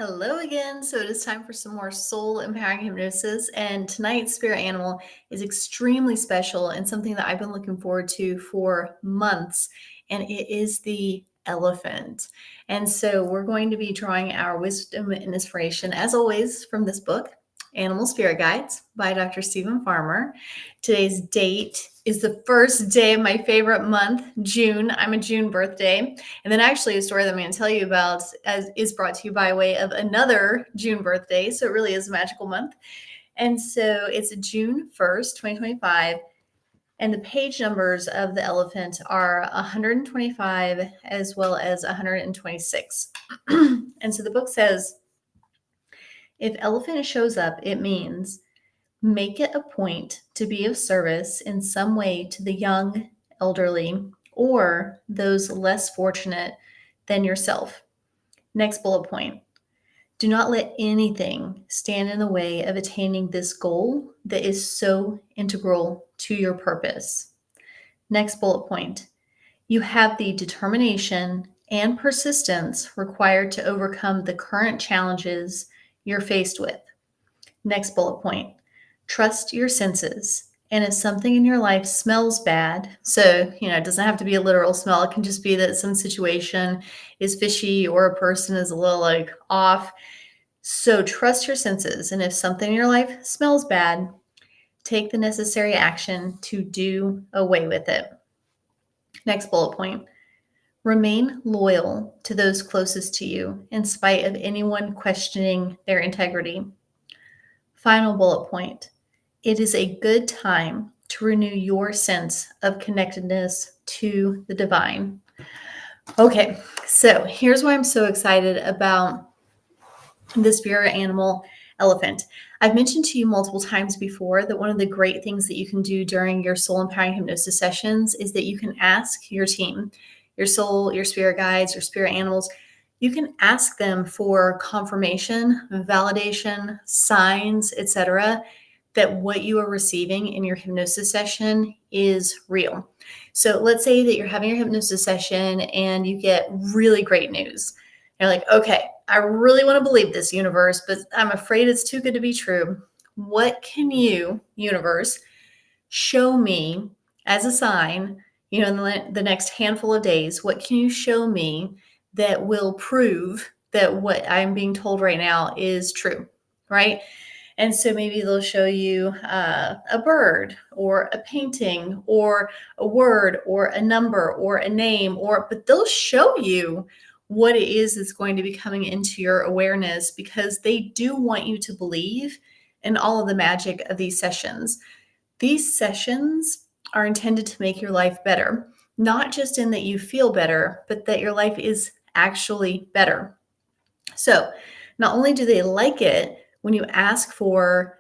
Hello again. So it is time for some more soul empowering hypnosis. And tonight's spirit animal is extremely special and something that I've been looking forward to for months. And it is the elephant. And so we're going to be drawing our wisdom and inspiration, as always, from this book, Animal Spirit Guides by Dr. Stephen Farmer. Today's date is the first day of my favorite month, June. I'm a June birthday. And then actually a story that I'm going to tell you about is brought to you by way of another June birthday. So it really is a magical month. And so it's June 1st, 2025. And the page numbers of the elephant are 125 as well as 126. And so the book says, if elephant shows up, it means make it a point to be of service in some way to the young, elderly, or those less fortunate than yourself. Next bullet point. Do not let anything stand in the way of attaining this goal that is so integral to your purpose. Next bullet point. You have the determination and persistence required to overcome the current challenges you're faced with. Next bullet point. Trust your senses. And if something in your life smells bad, so, it doesn't have to be a literal smell. It can just be that some situation is fishy or a person is a little off. So trust your senses. And if something in your life smells bad, take the necessary action to do away with it. Next bullet point. Remain loyal to those closest to you in spite of anyone questioning their integrity. Final bullet point. It is a good time to renew your sense of connectedness to the divine. Okay, so here's why I'm so excited about the spirit animal elephant. I've mentioned to you multiple times before that one of the great things that you can do during your soul empowering hypnosis sessions is that you can ask your team, your soul, your spirit guides, your spirit animals, you can ask them for confirmation, validation, signs, etc., that what you are receiving in your hypnosis session is real. So let's say that you're having your hypnosis session and you get really great news. You're like, okay, I really want to believe this, universe, but I'm afraid it's too good to be true. What can you, universe, show me as a sign, in the next handful of days? What can you show me that will prove that what I'm being told right now is true, right? And so maybe they'll show you a bird or a painting or a word or a number or a name, but they'll show you what it is that's going to be coming into your awareness because they do want you to believe in all of the magic of these sessions. These sessions are intended to make your life better, not just in that you feel better, but that your life is actually better. So not only do they like it when you ask for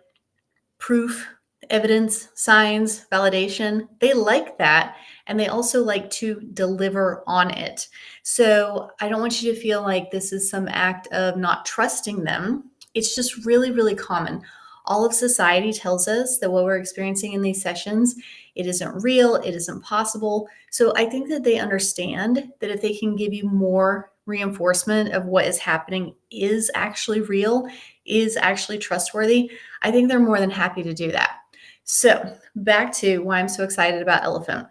proof, evidence, signs, validation, they like that. And they also like to deliver on it. So I don't want you to feel like this is some act of not trusting them. It's just really, really common. All of society tells us that what we're experiencing in these sessions, it isn't real, it isn't possible. So I think that they understand that if they can give you more reinforcement of what is happening is actually real, is actually trustworthy, I think they're more than happy to do that. So back to why I'm so excited about elephant.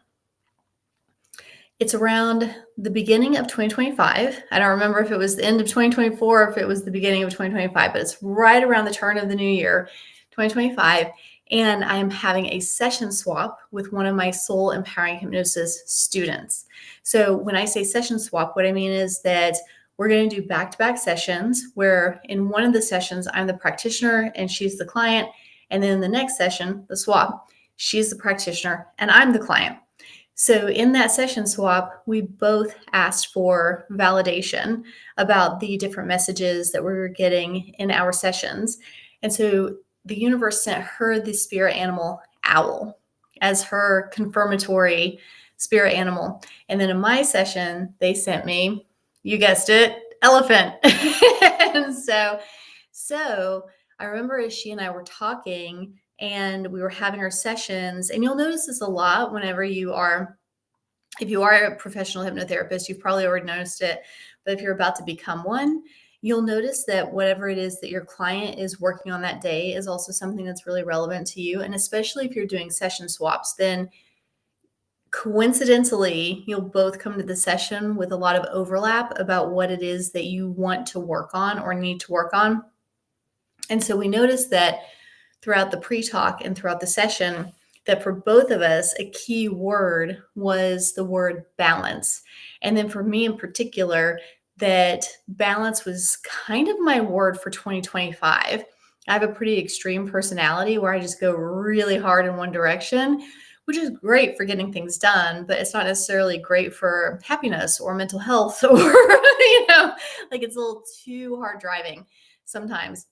It's around the beginning of 2025. I don't remember if it was the end of 2024 or if it was the beginning of 2025, but it's right around the turn of the new year, 2025. And I'm having a session swap with one of my soul empowering hypnosis students. So when I say session swap, what I mean is that we're going to do back-to-back sessions where in one of the sessions, I'm the practitioner and she's the client. And then in the next session, the swap, she's the practitioner and I'm the client. So in that session swap, we both asked for validation about the different messages that we were getting in our sessions. And so the universe sent her the spirit animal owl as her confirmatory spirit animal. And then in my session, they sent me, you guessed it, elephant. And so I remember as she and I were talking and we were having our sessions, and you'll notice this a lot whenever if you are a professional hypnotherapist, you've probably already noticed it, but if you're about to become one, you'll notice that whatever it is that your client is working on that day is also something that's really relevant to you. And especially if you're doing session swaps, then coincidentally, you'll both come to the session with a lot of overlap about what it is that you want to work on or need to work on. And so we noticed that throughout the pre-talk and throughout the session, that for both of us, a key word was the word balance. And then for me in particular, that balance was kind of my word for 2025. I have a pretty extreme personality where I just go really hard in one direction, which is great for getting things done, but it's not necessarily great for happiness or mental health or, like it's a little too hard driving sometimes.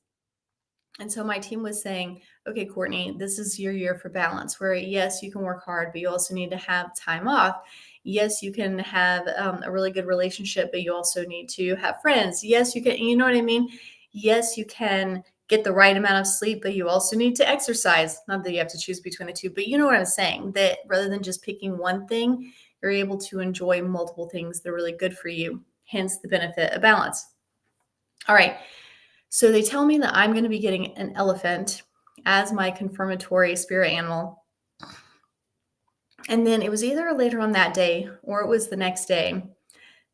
And so my team was saying, okay, Courtney, this is your year for balance, where yes, you can work hard, but you also need to have time off. Yes, you can have a really good relationship, but you also need to have friends. Yes, you can, you know what I mean? Yes, you can get the right amount of sleep, but you also need to exercise. Not that you have to choose between the two, but you know what I'm saying, that rather than just picking one thing, you're able to enjoy multiple things that are really good for you, hence the benefit of balance. All right. So they tell me that I'm going to be getting an elephant as my confirmatory spirit animal. And then it was either later on that day or it was the next day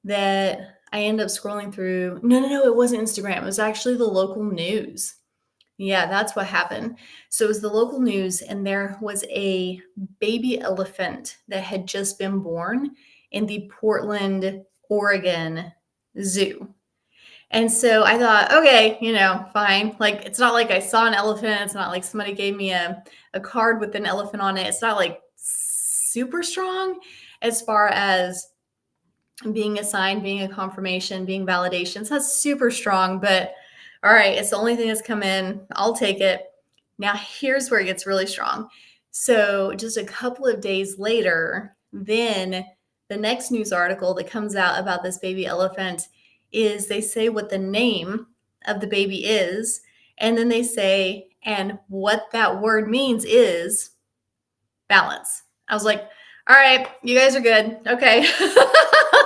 that I ended up scrolling through. No, it wasn't Instagram. It was actually the local news. Yeah, that's what happened. So it was the local news, and there was a baby elephant that had just been born in the Portland, Oregon zoo. And so I thought, okay, fine. Like, it's not like I saw an elephant. It's not like somebody gave me a card with an elephant on it. It's not like super strong as far as being a sign, being a confirmation, being validation. It's not super strong, but all right, it's the only thing that's come in. I'll take it. Now, here's where it gets really strong. So just a couple of days later, then the next news article that comes out about this baby elephant is they say what the name of the baby is, and then they say, and what that word means is balance. I was like, all right, you guys are good. Okay.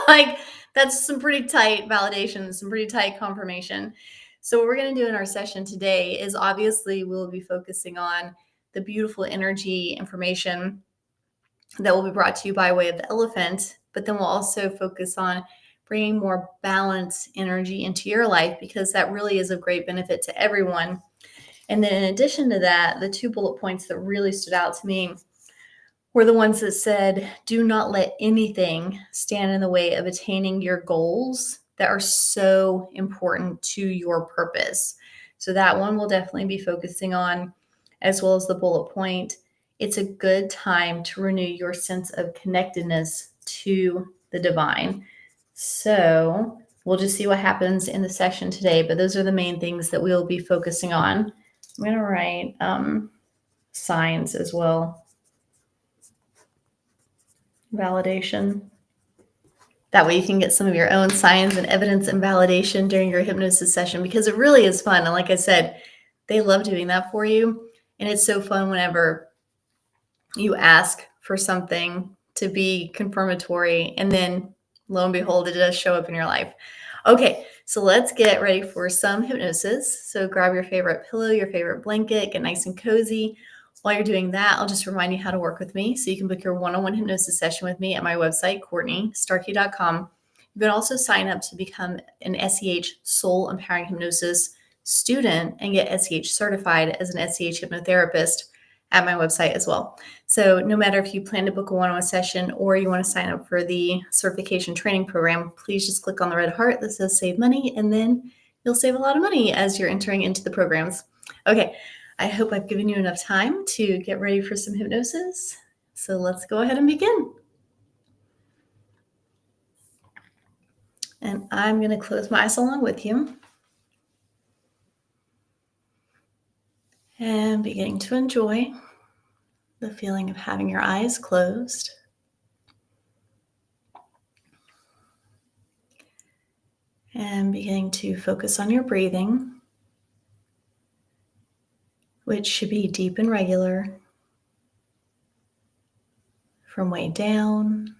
Like, that's some pretty tight validation, some pretty tight confirmation. So what we're going to do in our session today is obviously we'll be focusing on the beautiful energy information that will be brought to you by way of the elephant, but then we'll also focus on bringing more balance energy into your life, because that really is of great benefit to everyone. And then in addition to that, the 2 bullet points that really stood out to me were the ones that said, do not let anything stand in the way of attaining your goals that are so important to your purpose. So that one we'll definitely be focusing on, as well as the bullet point. It's a good time to renew your sense of connectedness to the divine. So we'll just see what happens in the session today, but those are the main things that we'll be focusing on. I'm going to write signs as well. Validation. That way you can get some of your own signs and evidence and validation during your hypnosis session, because it really is fun. And like I said, they love doing that for you. And it's so fun whenever you ask for something to be confirmatory, and then lo and behold, it does show up in your life. Okay, so let's get ready for some hypnosis. So grab your favorite pillow, your favorite blanket, get nice and cozy. While you're doing that, I'll just remind you how to work with me. So you can book your one-on-one hypnosis session with me at my website, CourtneyStarkey.com. You can also sign up to become an SEH Soul Empowering Hypnosis student and get SEH certified as an SEH hypnotherapist at my website as well. So no matter if you plan to book a one-on-one session or you want to sign up for the certification training program, please just click on the red heart that says save money, and then you'll save a lot of money as you're entering into the programs. Okay, I hope I've given you enough time to get ready for some hypnosis. So let's go ahead and begin. And I'm going to close my eyes along with you. And beginning to enjoy the feeling of having your eyes closed. And beginning to focus on your breathing, which should be deep and regular, from way down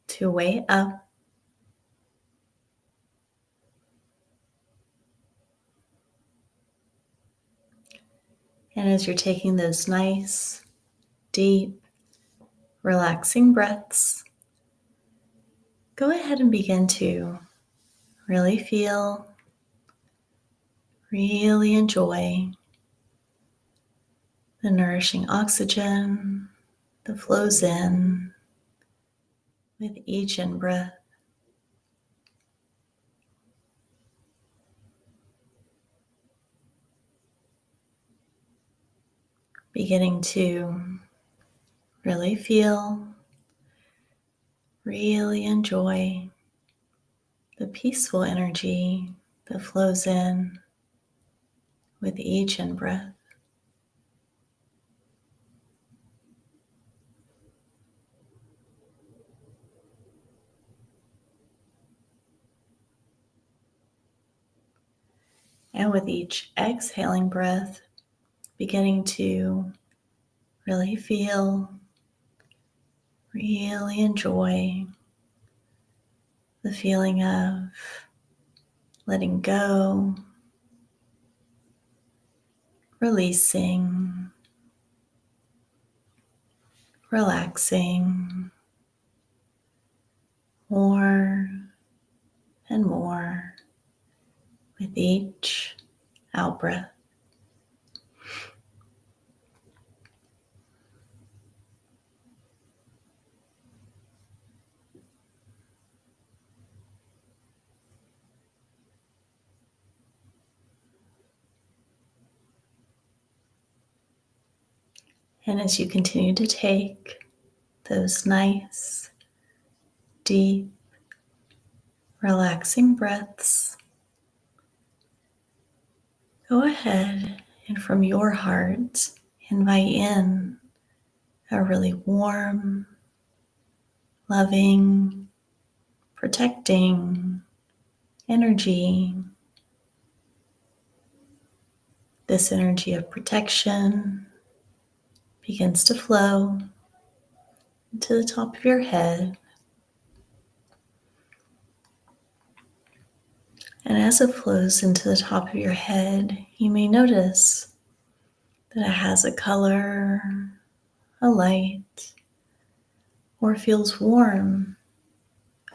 to way up. And as you're taking those nice, deep, relaxing breaths, go ahead and begin to really feel, really enjoy the nourishing oxygen that flows in with each in-breath. Beginning to really feel, really enjoy the peaceful energy that flows in with each in-breath. And with each exhaling breath, beginning to really feel, really enjoy the feeling of letting go, releasing, relaxing more and more with each out breath. And as you continue to take those nice, deep, relaxing breaths, go ahead and from your heart, invite in a really warm, loving, protecting energy. This energy of protection begins to flow to the top of your head. And as it flows into the top of your head, you may notice that it has a color, a light, or feels warm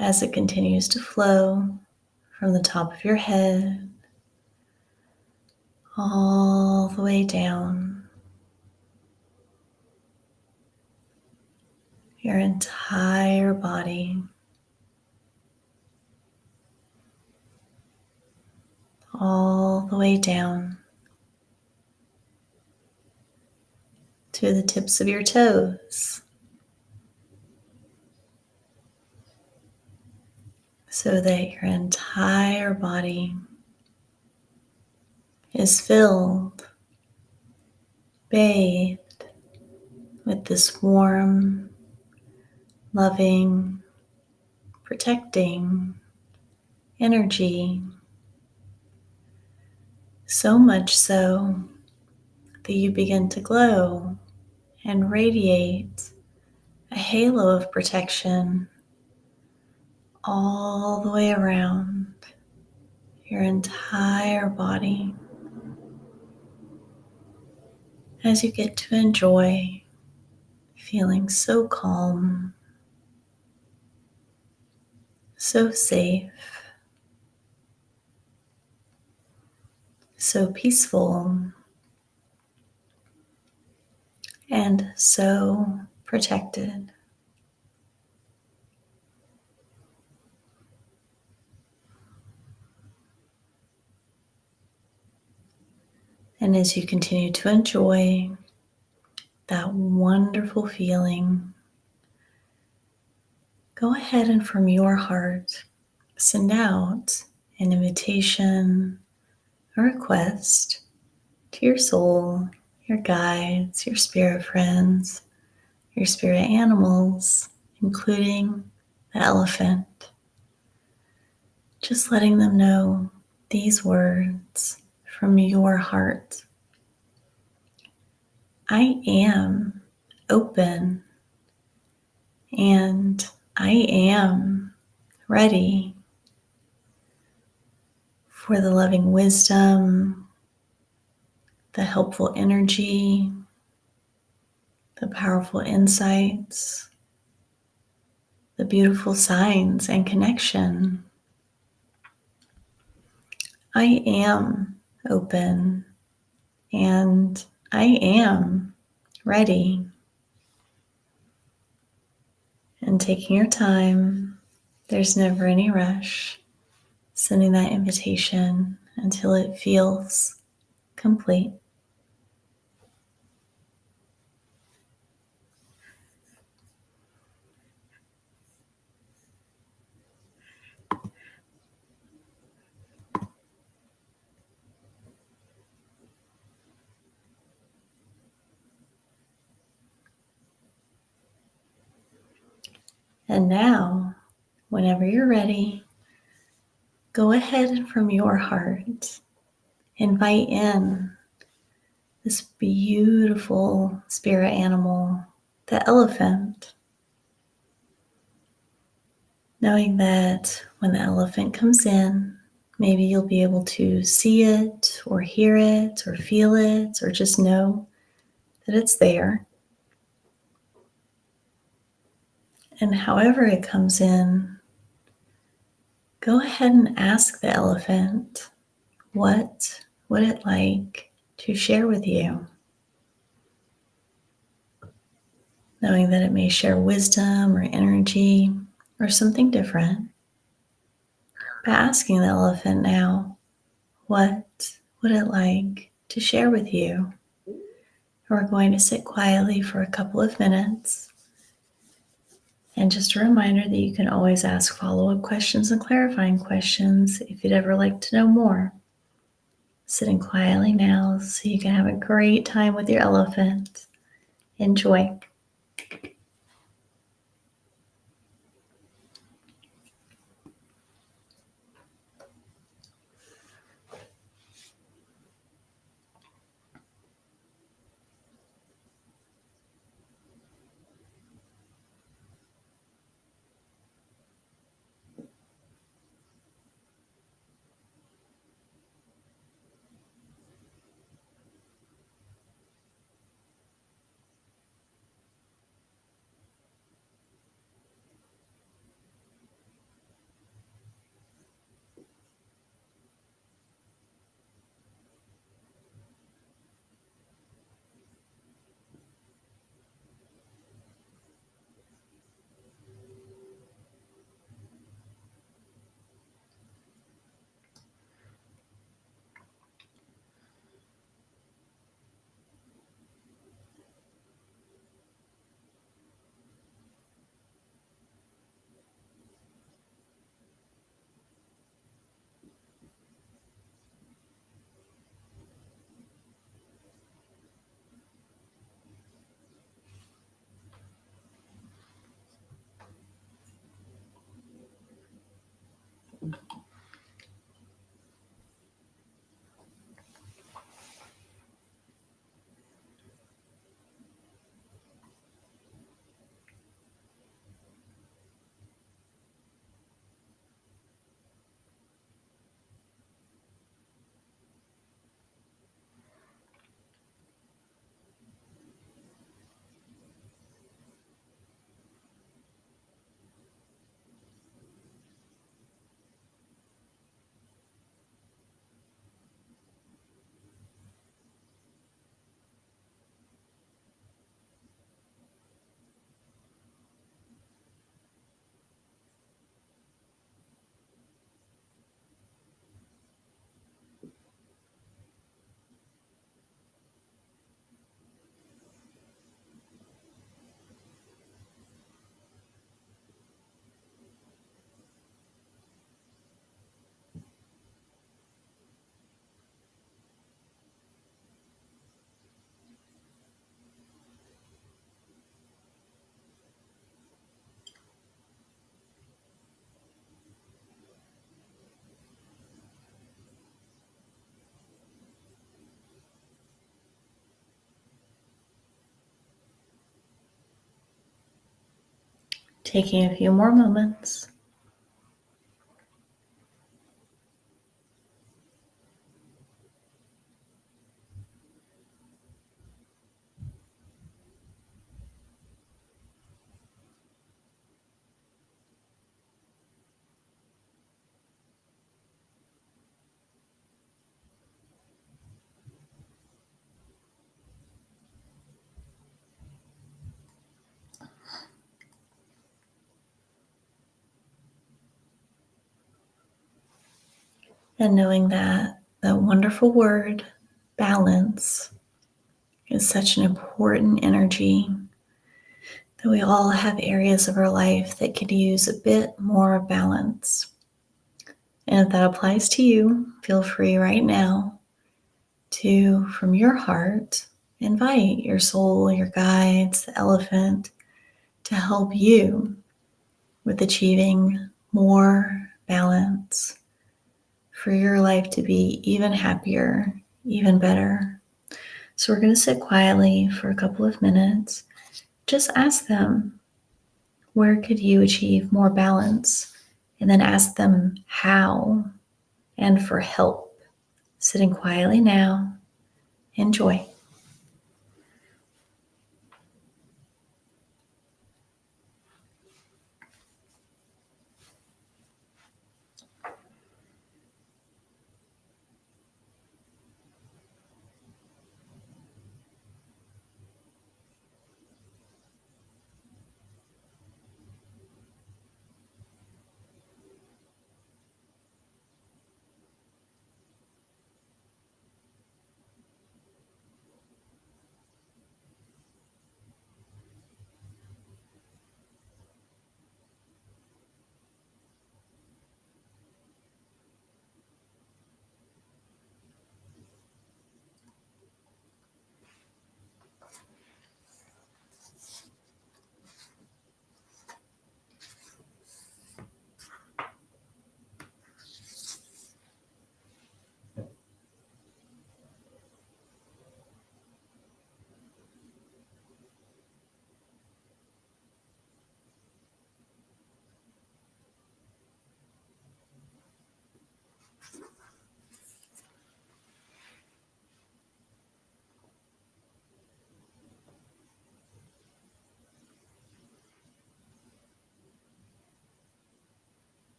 as it continues to flow from the top of your head all the way down your entire body, all the way down to the tips of your toes, so that your entire body is filled, bathed with this warm, loving, protecting energy. So much so that you begin to glow and radiate a halo of protection all the way around your entire body as you get to enjoy feeling so calm, so safe, so peaceful, and so protected. And as you continue to enjoy that wonderful feeling, go ahead and from your heart, send out an invitation, a request to your soul, your guides, your spirit friends, your spirit animals, including the elephant. Just letting them know these words from your heart. I am open and I am ready for the loving wisdom, the helpful energy, the powerful insights, the beautiful signs and connection. I am open and I am ready. And taking your time, there's never any rush. Sending that invitation until it feels complete. And now, whenever you're ready, go ahead from your heart. Invite in this beautiful spirit animal, the elephant. Knowing that when the elephant comes in, maybe you'll be able to see it or hear it or feel it or just know that it's there. And however it comes in, go ahead and ask the elephant, what would it like to share with you? Knowing that it may share wisdom or energy or something different. But asking the elephant now, what would it like to share with you? We're going to sit quietly for a couple of minutes. And just a reminder that you can always ask follow-up questions and clarifying questions if you'd ever like to know more. Sitting quietly now so you can have a great time with your elephant. Enjoy. Taking a few more moments. And knowing that that wonderful word, balance, is such an important energy, that we all have areas of our life that could use a bit more balance. And if that applies to you, feel free right now to, from your heart, invite your soul, your guides, the elephant, to help you with achieving more balance for your life to be even happier, even better. So we're going to sit quietly for a couple of minutes. Just ask them, where could you achieve more balance? And then ask them how and for help. Sitting quietly now. Enjoy.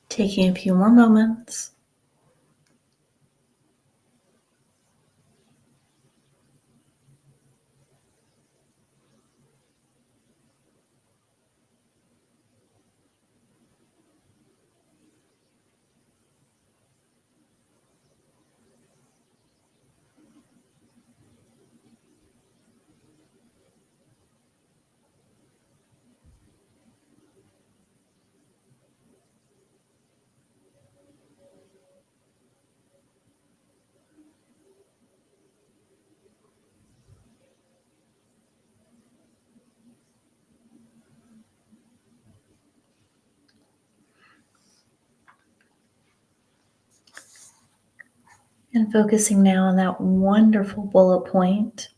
Taking a few more moments. And focusing now on that wonderful bullet point,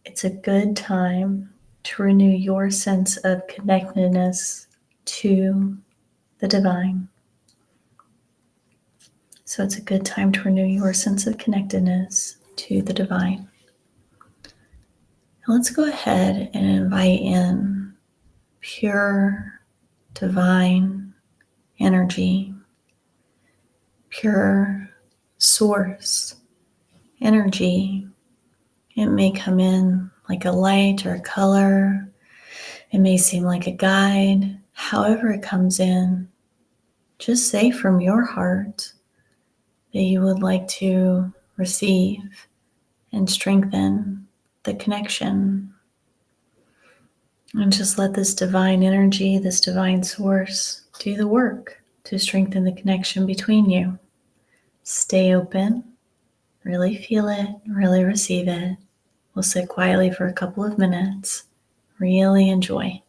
it's a good time to renew your sense of connectedness to the divine. So it's a good time to renew your sense of connectedness to the divine. Now let's go ahead and invite in pure divine energy, pure source energy. It may come in like a light or a color. It may seem like a guide. however it comes in, just say from your heart that you would like to receive and strengthen the connection. And just let this divine energy, this divine source, do the work to strengthen the connection between you. Stay open, really feel it, really receive it. We'll sit quietly for a couple of minutes. Really enjoy.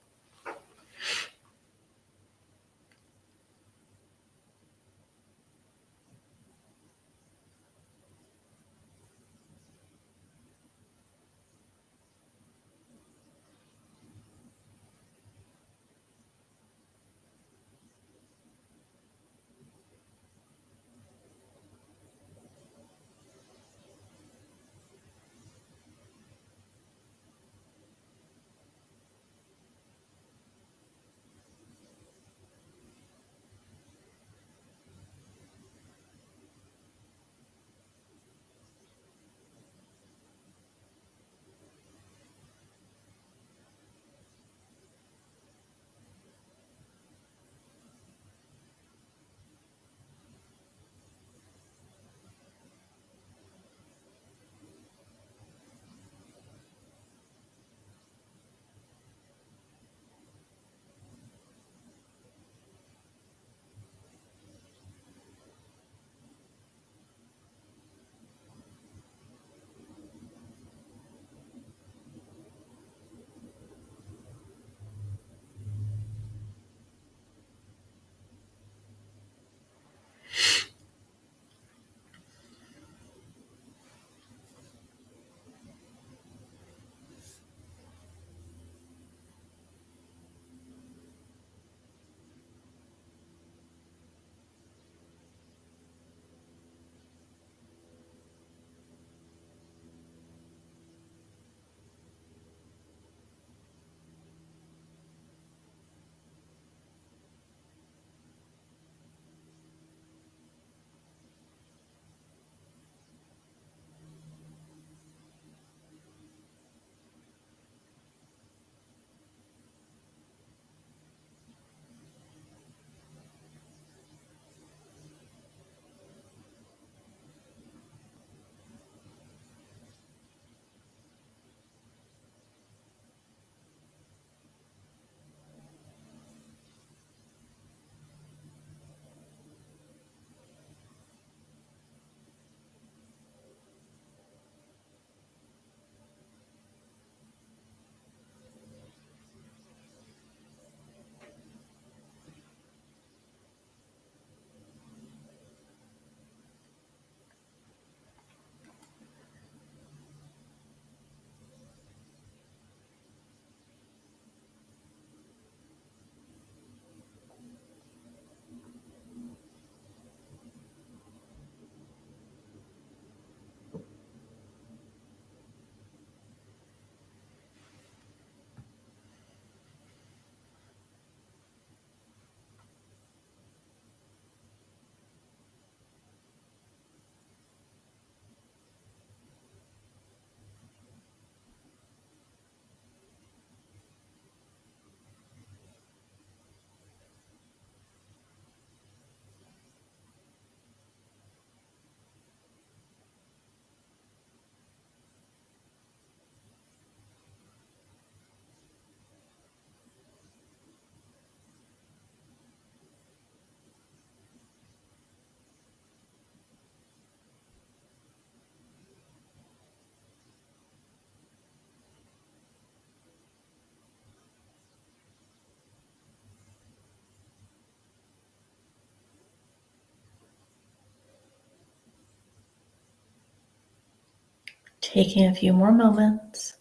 Taking a few more moments.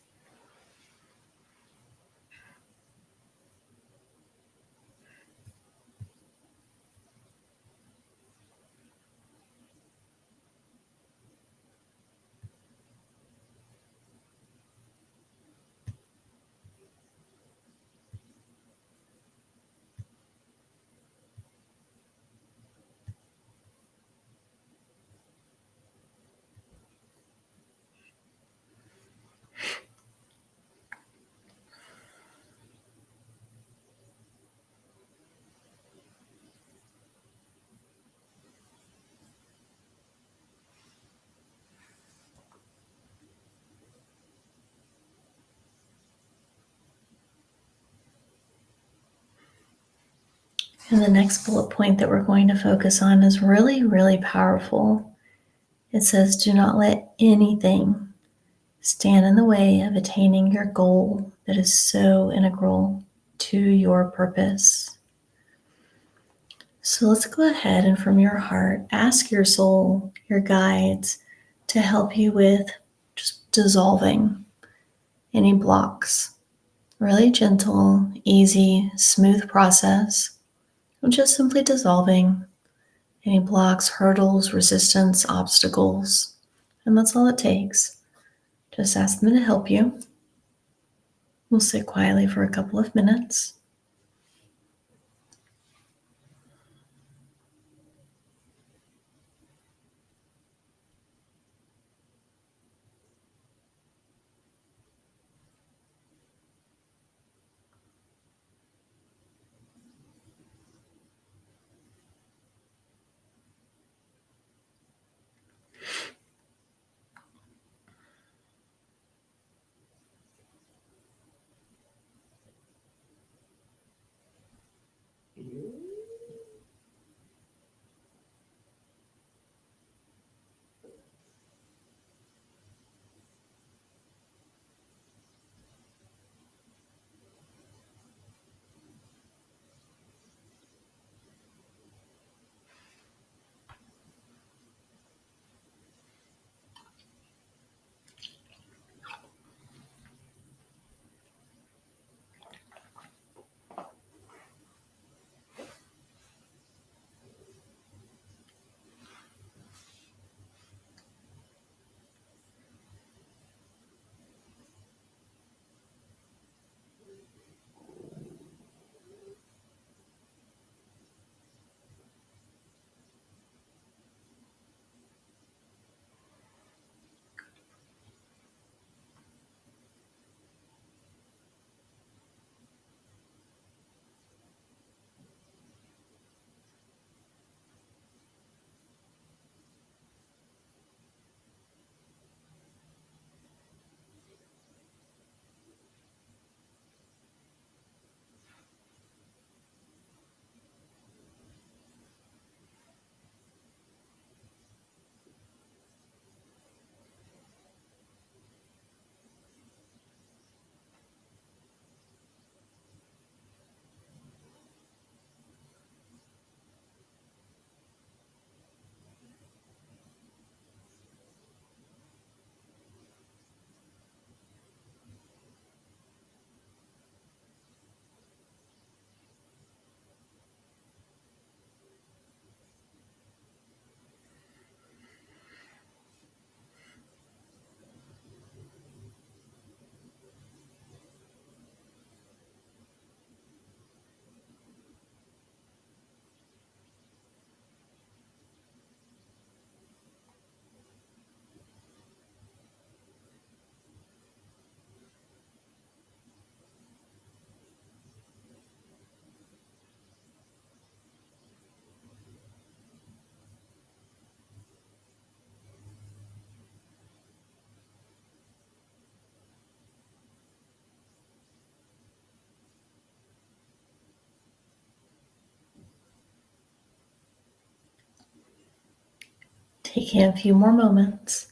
And the next bullet point that we're going to focus on is really, really powerful. It says, do not let anything stand in the way of attaining your goal that is so integral to your purpose. So let's go ahead and from your heart, ask your soul, your guides, to help you with just dissolving any blocks. Really gentle, easy, smooth process of just simply dissolving any blocks, hurdles, resistance, obstacles. And that's all it takes. Just ask them to help you. We'll sit quietly for a couple of minutes. Taking a few more moments.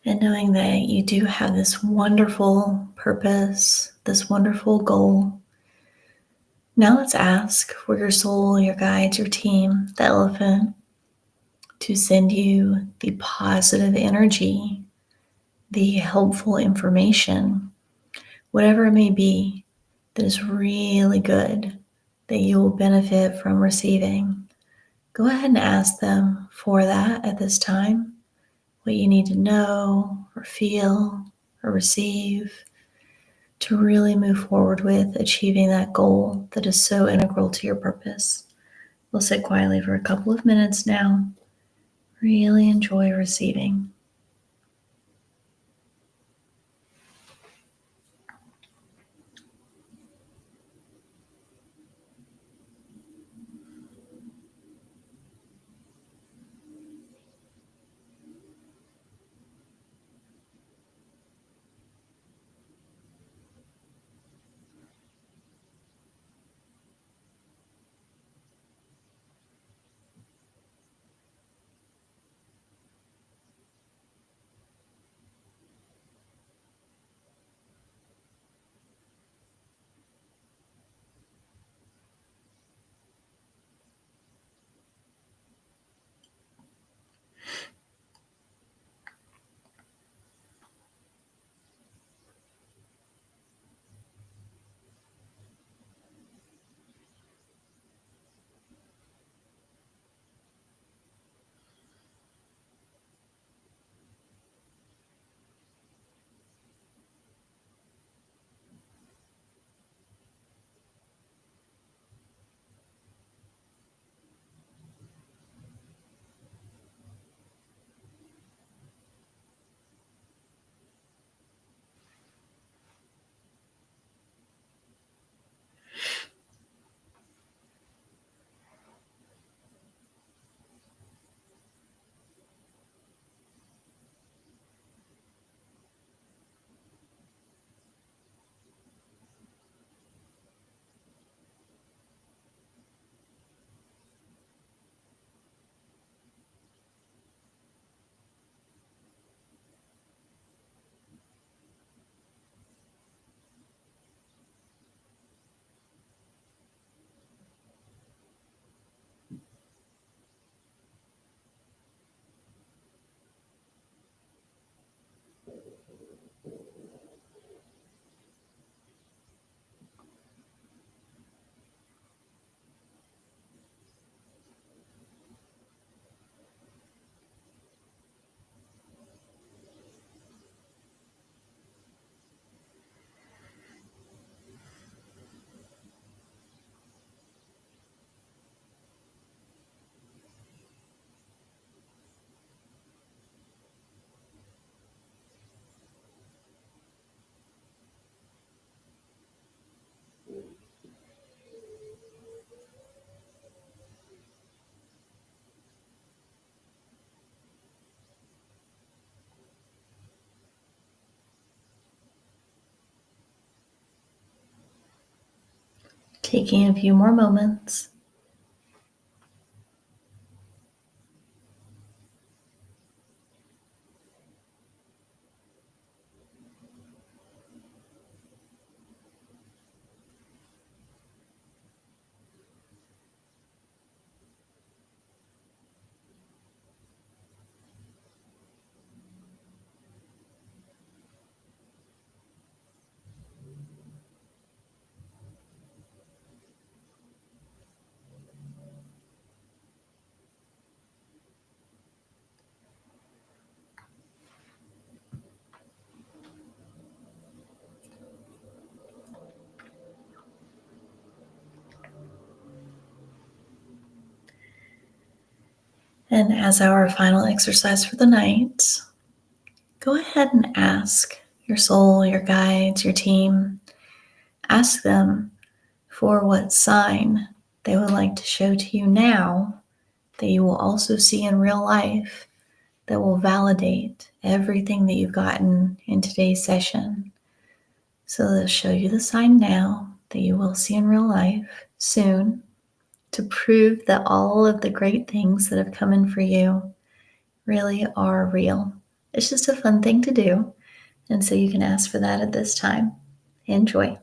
And knowing that you do have this wonderful purpose, this wonderful goal. Now let's ask for your soul, your guides, your team, the elephant, to send you the positive energy, the helpful information, whatever it may be that is really good that you will benefit from receiving, go ahead and ask them for that at this time. What you need to know or feel or receive to really move forward with achieving that goal that is so integral to your purpose. We'll sit quietly for a couple of minutes now. Really enjoy receiving. Taking a few more moments. And as our final exercise for the night, go ahead and ask your soul, your guides, your team, ask them for what sign they would like to show to you now that you will also see in real life that will validate everything that you've gotten in today's session. So they'll show you the sign now that you will see in real life soon to prove that all of the great things that have come in for you really are real. It's just a fun thing to do. And so you can ask for that at this time. Enjoy.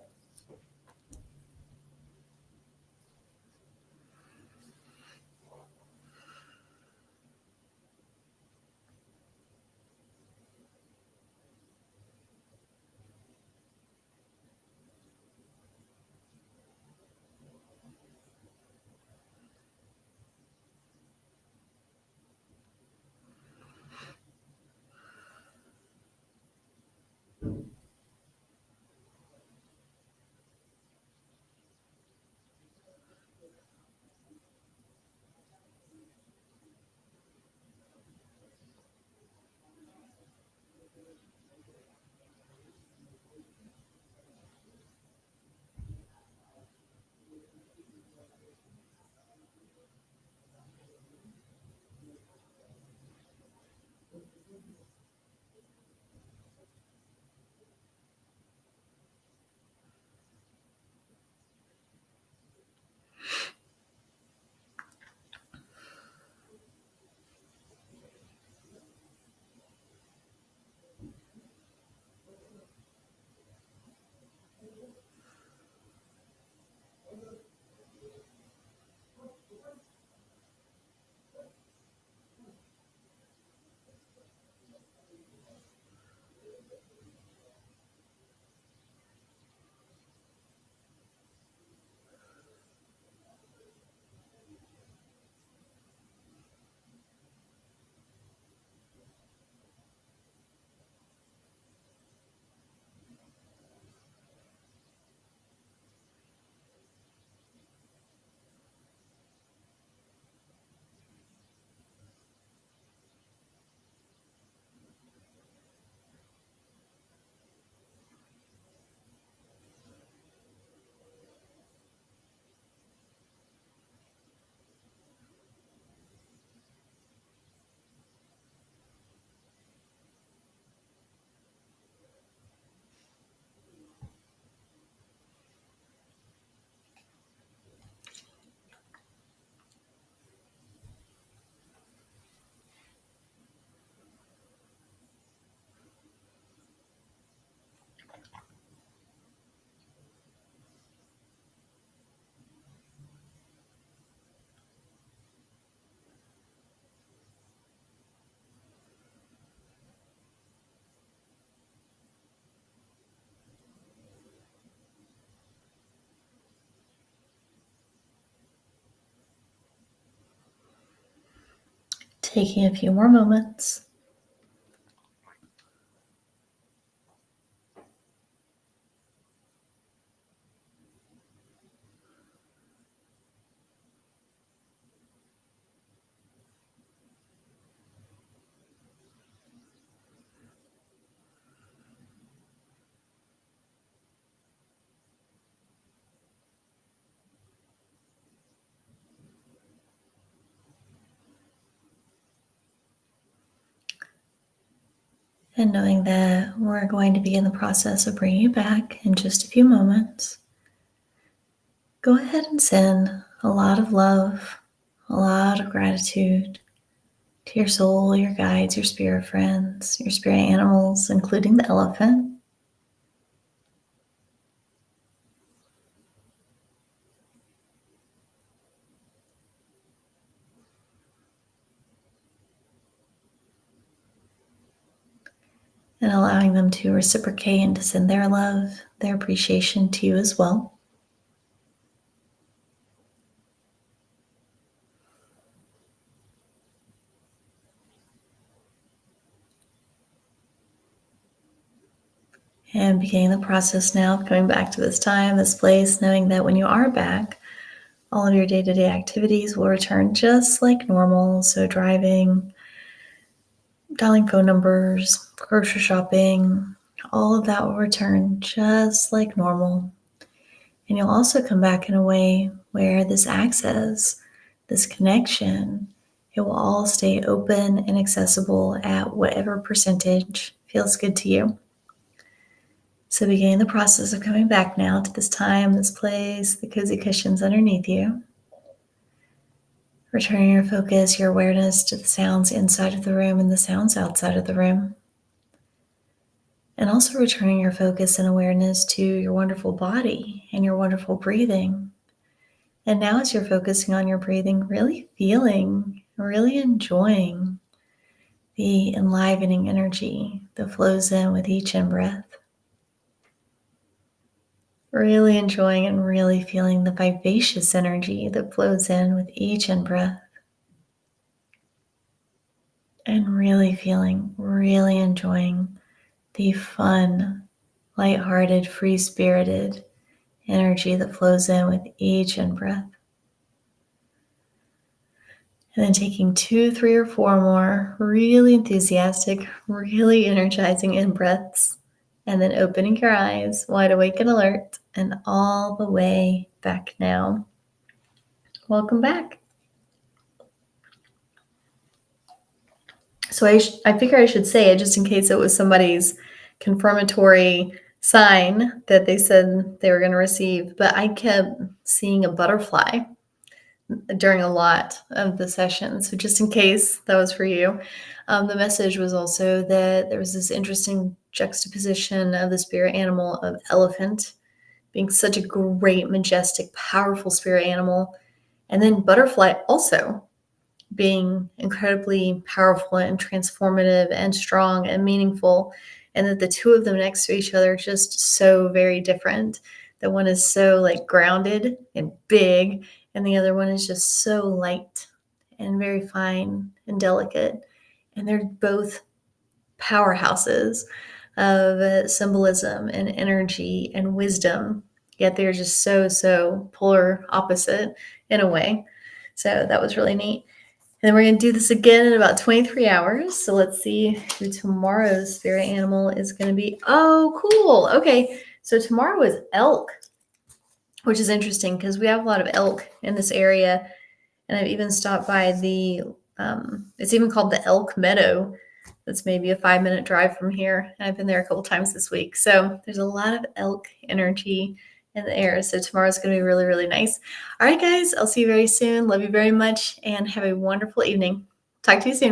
Taking a few more moments. And knowing that we're going to begin the process of bringing you back in just a few moments, go ahead and send a lot of love, a lot of gratitude to your soul, your guides, your spirit friends, your spirit animals, including the elephant. And allowing them to reciprocate and to send their love, their appreciation to you as well. And beginning the process now of coming back to this time, this place, knowing that when you are back, all of your day-to-day activities will return just like normal. So driving, dialing phone numbers, grocery shopping, all of that will return just like normal. And you'll also come back in a way where this access, this connection, it will all stay open and accessible at whatever percentage feels good to you. So beginning the process of coming back now to this time, this place, the cozy cushions underneath you. Returning your focus, your awareness to the sounds inside of the room and the sounds outside of the room. And also returning your focus and awareness to your wonderful body and your wonderful breathing. And now as you're focusing on your breathing, really feeling, really enjoying the enlivening energy that flows in with each in-breath. Really enjoying and really feeling the vivacious energy that flows in with each in-breath. And really feeling, really enjoying the fun, lighthearted, free-spirited energy that flows in with each in-breath. And then taking 2, 3, or 4 more really enthusiastic, really energizing in-breaths. And then opening your eyes, wide awake and alert, and all the way back now. Welcome back. So I figure I should say it just in case it was somebody's confirmatory sign that they said they were going to receive. But I kept seeing a butterfly during a lot of the session. So just in case that was for you. The message was also that there was this interesting juxtaposition of the spirit animal of elephant being such a great, majestic, powerful spirit animal. And then butterfly also being incredibly powerful and transformative and strong and meaningful. And that the two of them next to each other are just so very different. That one is so like grounded and big, and the other one is just so light and very fine and delicate. And they're both powerhouses of symbolism and energy and wisdom, yet they're just so polar opposite in a way. So that was really neat. And then we're going to do this again in about 23 hours. So let's see who tomorrow's spirit animal is going to be. Oh, cool. Okay. So tomorrow is elk, which is interesting because we have a lot of elk in this area. And I've even stopped by it's even called the Elk Meadow. That's maybe a 5-minute drive from here. And I've been there a couple times this week. So there's a lot of elk energy in the air. So tomorrow's going to be really, really nice. All right, guys, I'll see you very soon. Love you very much and have a wonderful evening. Talk to you soon.